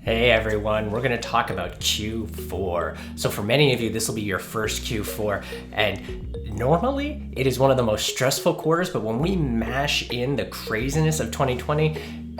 Hey everyone, we're going to talk about Q4. So for many of you, this will be your first Q4, and normally it is one of the most stressful quarters, but when we mash in the craziness of 2020,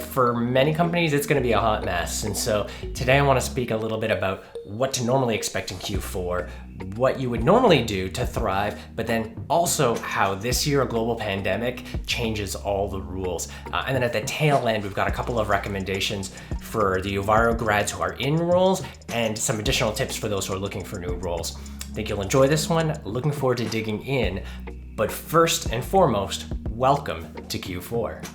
for many companies, it's going to be a hot mess. And so today I want to speak a little bit about what to normally expect in Q4, what you would normally do to thrive, but then also how this year a global pandemic changes all the rules. And then at the tail end, we've got a couple of recommendations for the Uvaro grads who are in roles and some additional tips for those who are looking for new roles. I think you'll enjoy this one. Looking forward to digging in. But first and foremost, welcome to Q4.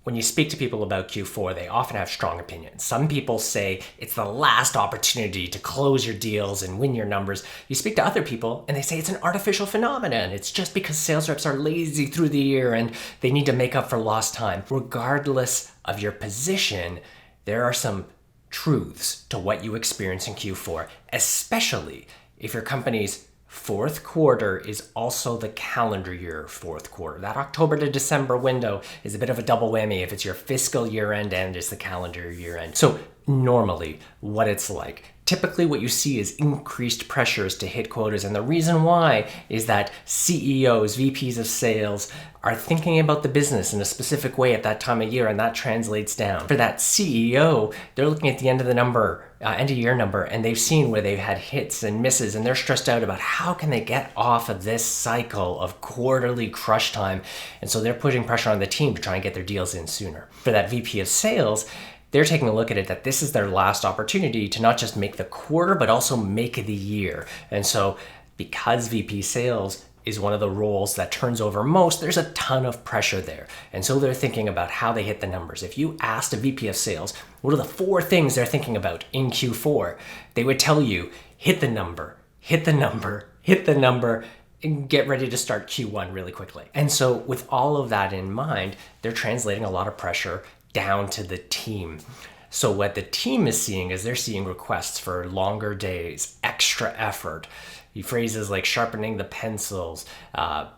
When you speak to people about Q4, they often have strong opinions. Some people say it's the last opportunity to close your deals and win your numbers. You speak to other people and they say it's an artificial phenomenon. It's just because sales reps are lazy through the year and they need to make up for lost time. Regardless of your position, there are some truths to what you experience in Q4, especially if your company's fourth quarter is also the calendar year fourth quarter. That October to December window is a bit of a double whammy if it's your fiscal year end and it's the calendar year end. So normally what it's like. Typically what you see is increased pressures to hit quotas, and the reason why is that CEOs, VPs of sales are thinking about the business in a specific way at that time of year, and that translates down. For that CEO, they're looking at the end of the number, end of year number, and they've seen where they've had hits and misses, and they're stressed out about how can they get off of this cycle of quarterly crush time, and so they're putting pressure on the team to try and get their deals in sooner. For that VP of sales, they're taking a look at it that this is their last opportunity to not just make the quarter, but also make the year. And so because VP sales is one of the roles that turns over most, there's a ton of pressure there. And so they're thinking about how they hit the numbers. If you asked a VP of sales, what are the 4 things they're thinking about in Q4? They would tell you, hit the number, hit the number, hit the number, and get ready to start Q1 really quickly. And so with all of that in mind, they're translating a lot of pressure down to the team. So what the team is seeing is they're seeing requests for longer days, extra effort, phrases like sharpening the pencils,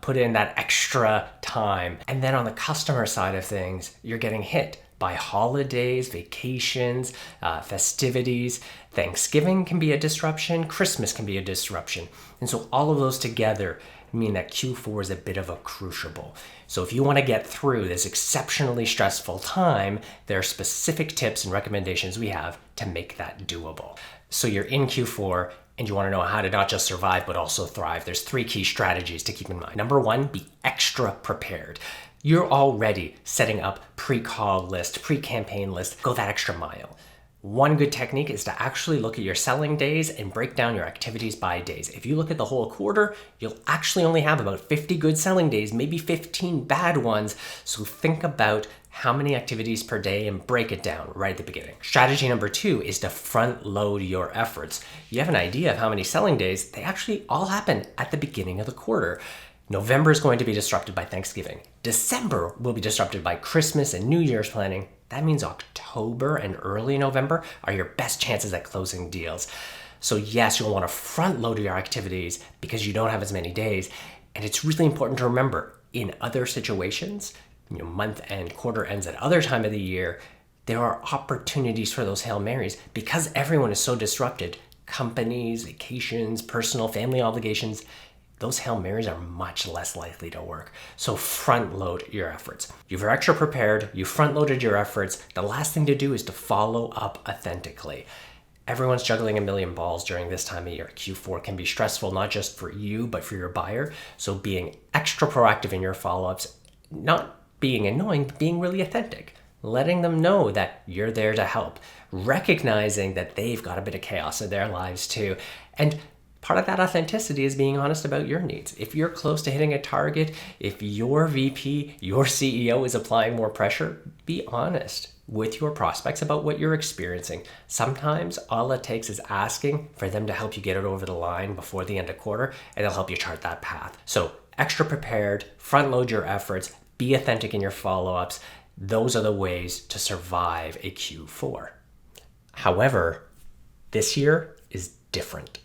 put in that extra time. And then on the customer side of things, you're getting hit by holidays, vacations, festivities. Thanksgiving can be a disruption, Christmas can be a disruption. And so all of those together mean that Q4 is a bit of a crucible. So if you want to get through this exceptionally stressful time, there are specific tips and recommendations we have to make that doable. So you're in Q4 and you want to know how to not just survive, but also thrive. There's 3 key strategies to keep in mind. Number 1, be extra prepared. You're already setting up pre-call list, pre-campaign list, go that extra mile. One good technique is to actually look at your selling days and break down your activities by days. If you look at the whole quarter, you'll actually only have about 50 good selling days, maybe 15 bad ones. So think about how many activities per day and break it down right at the beginning. Strategy number 2 is to front load your efforts. You have an idea of how many selling days, they actually all happen at the beginning of the quarter. November is going to be disrupted by Thanksgiving. December will be disrupted by Christmas and New Year's planning. That means October and early November are your best chances at closing deals. So yes, you'll want to front load your activities because you don't have as many days. And it's really important to remember in other situations, month end, quarter ends at other time of the year, there are opportunities for those Hail Marys because everyone is so disrupted. Companies, vacations, personal, family obligations, those Hail Marys are much less likely to work. So front load your efforts. You're extra prepared, you front loaded your efforts. The last thing to do is to follow up authentically. Everyone's juggling a million balls during this time of year. Q4 can be stressful, not just for you, but for your buyer. So being extra proactive in your follow-ups, not being annoying, but being really authentic. Letting them know that you're there to help. Recognizing that they've got a bit of chaos in their lives too. And part of that authenticity is being honest about your needs. If you're close to hitting a target, if your VP, your CEO is applying more pressure, be honest with your prospects about what you're experiencing. Sometimes all it takes is asking for them to help you get it over the line before the end of quarter, and they'll help you chart that path. So extra prepared, front load your efforts, be authentic in your follow-ups. Those are the ways to survive a Q4. However, this year is different.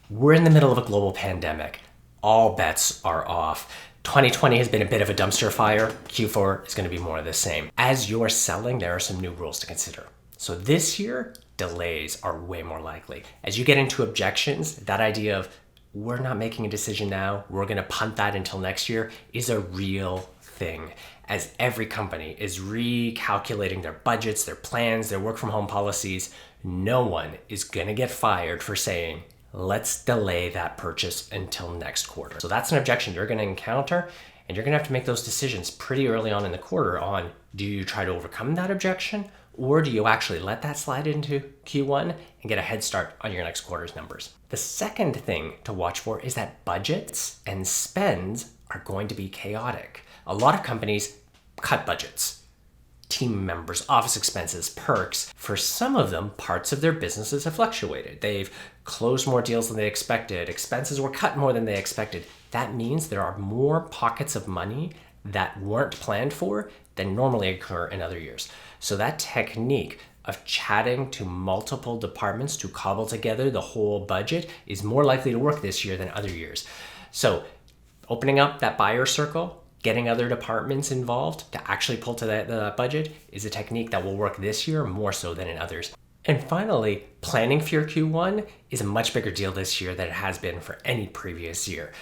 We're in the middle of a global pandemic. All bets are off. 2020 has been a bit of a dumpster fire. Q4 is going to be more of the same. As you're selling, there are some new rules to consider. So this year, delays are way more likely. As you get into objections, that idea of we're not making a decision now, we're going to punt that until next year is a real thing. As every company is recalculating their budgets, their plans, their work from home policies, no one is going to get fired for saying, let's delay that purchase until next quarter. So that's an objection you're going to encounter, and you're going to have to make those decisions pretty early on in the quarter on, do you try to overcome that objection, or do you actually let that slide into Q1 and get a head start on your next quarter's numbers? The second thing to watch for is that budgets and spends are going to be chaotic. A lot of companies cut budgets. Team members, office expenses, perks. For some of them, parts of their businesses have fluctuated. They've closed more deals than they expected. Expenses were cut more than they expected. That means there are more pockets of money that weren't planned for than normally occur in other years. So that technique of chatting to multiple departments to cobble together the whole budget is more likely to work this year than other years. So opening up that buyer circle, getting other departments involved to actually pull to that budget is a technique that will work this year more so than in others. And finally, planning for your Q1 is a much bigger deal this year than it has been for any previous year.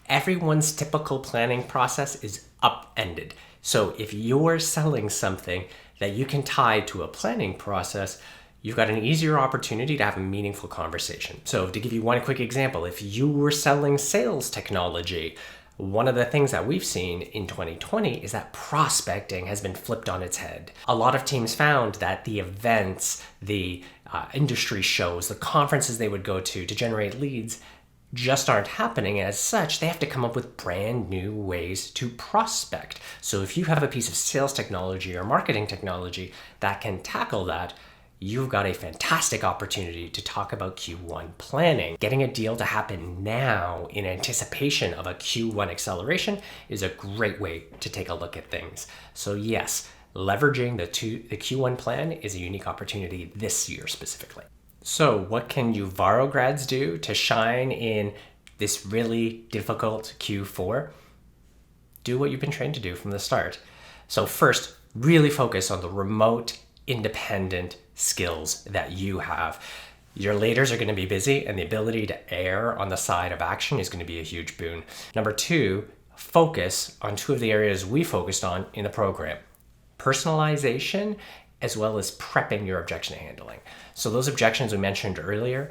Everyone's typical planning process is upended. So if you're selling something that you can tie to a planning process, you've got an easier opportunity to have a meaningful conversation. So to give you one quick example, if you were selling sales technology, one of the things that we've seen in 2020 is that prospecting has been flipped on its head. A lot of teams found that the events, the industry shows, the conferences they would go to generate leads just aren't happening. As such, they have to come up with brand new ways to prospect. So if you have a piece of sales technology or marketing technology that can tackle that, you've got a fantastic opportunity to talk about Q1 planning. Getting a deal to happen now in anticipation of a Q1 acceleration is a great way to take a look at things. So yes, leveraging the Q1 plan is a unique opportunity this year specifically. So what can Uvaro grads do to shine in this really difficult Q4? Do what you've been trained to do from the start. So first, really focus on the remote, independent skills that you have. Your laters are going to be busy, and the ability to err on the side of action is going to be a huge boon. Number two, focus on two of the areas we focused on in the program: personalization, as well as prepping your objection handling. So those objections we mentioned earlier,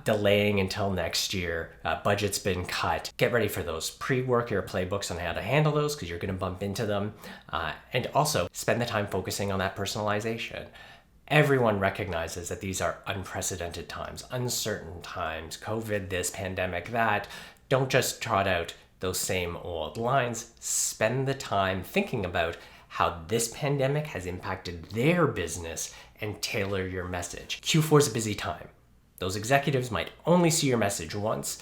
delaying until next year, budget's been cut. Get ready for those. Pre-work your playbooks on how to handle those because you're going to bump into them. And also spend the time focusing on that personalization. Everyone recognizes that these are unprecedented times, uncertain times, COVID this, pandemic that. Don't just trot out those same old lines. Spend the time thinking about how this pandemic has impacted their business and tailor your message. Q4 is a busy time. Those executives might only see your message once,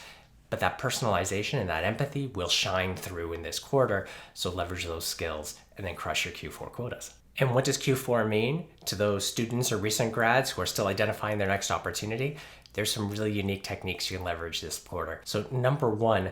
but that personalization and that empathy will shine through in this quarter. So leverage those skills and then crush your Q4 quotas. And what does Q4 mean to those students or recent grads who are still identifying their next opportunity? There's some really unique techniques you can leverage this quarter. So number one,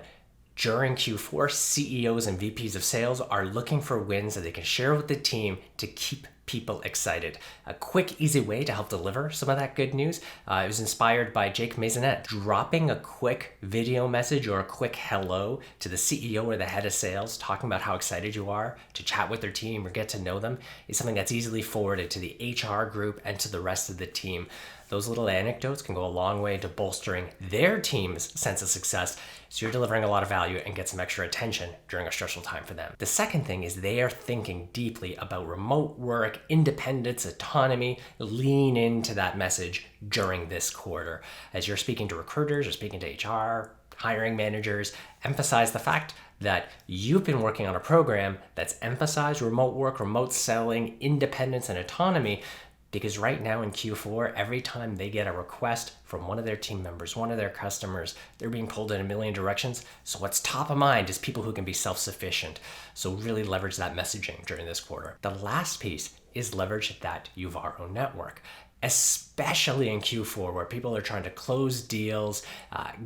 during Q4, CEOs and VPs of sales are looking for wins that they can share with the team to keep people excited. A quick, easy way to help deliver some of that good news. It was inspired by Jake Maisonet. Dropping a quick video message or a quick hello to the CEO or the head of sales, talking about how excited you are to chat with their team or get to know them, is something that's easily forwarded to the HR group and to the rest of the team. Those little anecdotes can go a long way to bolstering their team's sense of success, so you're delivering a lot of value and get some extra attention during a stressful time for them. The second thing is they are thinking deeply about remote work, independence, autonomy. Lean into that message during this quarter. As you're speaking to recruiters or speaking to HR, hiring managers, emphasize the fact that you've been working on a program that's emphasized remote work, remote selling, independence, and autonomy. Because right now in Q4, every time they get a request from one of their team members, one of their customers, they're being pulled in a million directions. So what's top of mind is people who can be self-sufficient. So really leverage that messaging during this quarter. The last piece is leverage that Uvaro network, especially in Q4 where people are trying to close deals,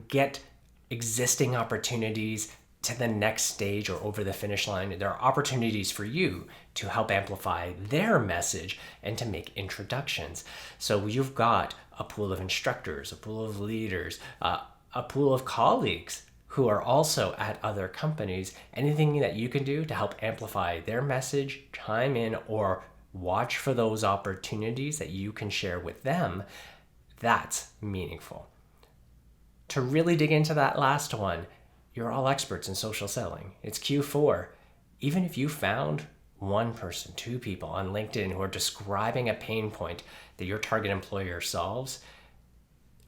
get existing opportunities, to the next stage or over the finish line, there are opportunities for you to help amplify their message and to make introductions. So you've got a pool of instructors, a pool of leaders, a pool of colleagues who are also at other companies. Anything that you can do to help amplify their message, chime in, or watch for those opportunities that you can share with them, that's meaningful. To really dig into that last one, you're all experts in social selling. It's Q4. Even if you found one person, two people on LinkedIn who are describing a pain point that your target employer solves,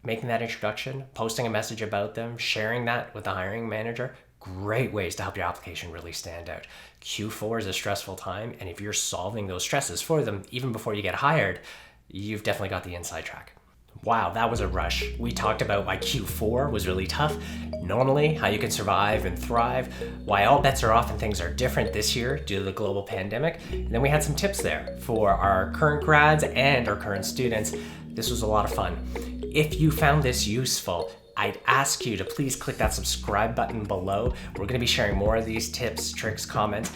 making that introduction, posting a message about them, sharing that with the hiring manager, great ways to help your application really stand out. Q4 is a stressful time, and if you're solving those stresses for them even before you get hired, you've definitely got the inside track. Wow, that was a rush. We talked about why Q4 was really tough, normally how you can survive and thrive, why all bets are off and things are different this year due to the global pandemic, and then we had some tips there for our current grads and our current students. This was a lot of fun. If you found this useful, I'd ask you to please click that subscribe button below. We're going to be sharing more of these tips, tricks, comments.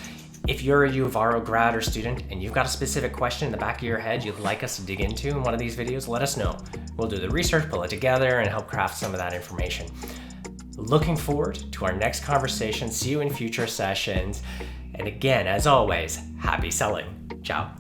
If you're a Uvaro grad or student and you've got a specific question in the back of your head you'd like us to dig into in one of these videos, let us know. We'll do the research, pull it together, and help craft some of that information. Looking forward to our next conversation. See you in future sessions. And again, as always, happy selling. Ciao.